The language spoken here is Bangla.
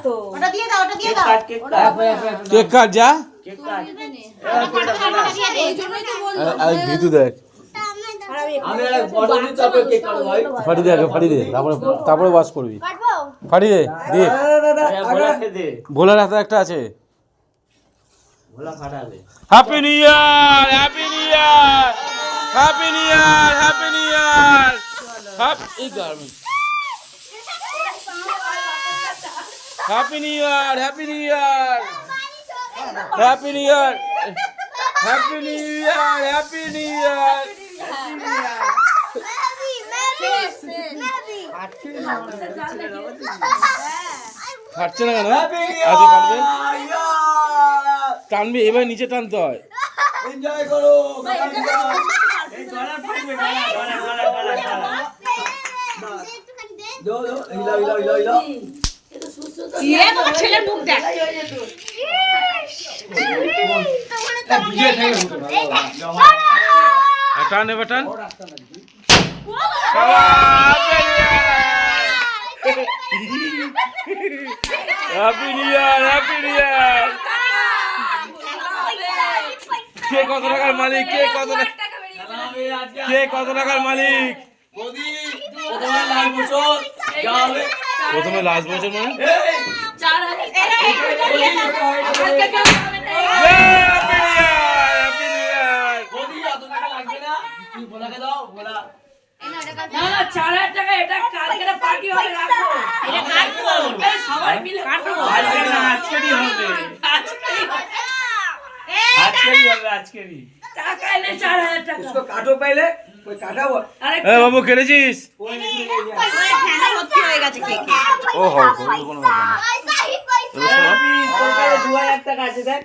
তো ওটা দিয়ে দাও কেক কাট যা এই জন্যই তো বললাম আর ভিতু দেখ আমি একটা বড় নিয়ে তারপরে কেক কাটবো ভাই। ফাটি দে আগে ফাটি দে তারপরে ওয়াশ করবি কাটবো ফাটি দে দে ভোলাকে দে, ভোলার হাতে একটা আছে ভোলা ফাটাবে। Happy new year happy new year happy new year happy new year happy garment happy new year happy new year happy new year happy new year happy new year ফাটছে না কেন আচ্ছা ফাটবে টানবি এবার নিচে টানতে হয় এনজয় করো এই গলা ফাটবে গলা দো হিলাও ইয়ে তোমার ছেলের মুখ দেখ টান এবার টান happy new year happy new year কে কত টাকার মালিক কে কত টাকার মালিক প্রথমে লাস্ট বছর মানে কাটো পাইলে কাটাবো। বাবু খেলেছিস হয়ে গেছে কেকে ও হয় কোনো ব্যাপার না। 2000 টাকা আছে দেখ।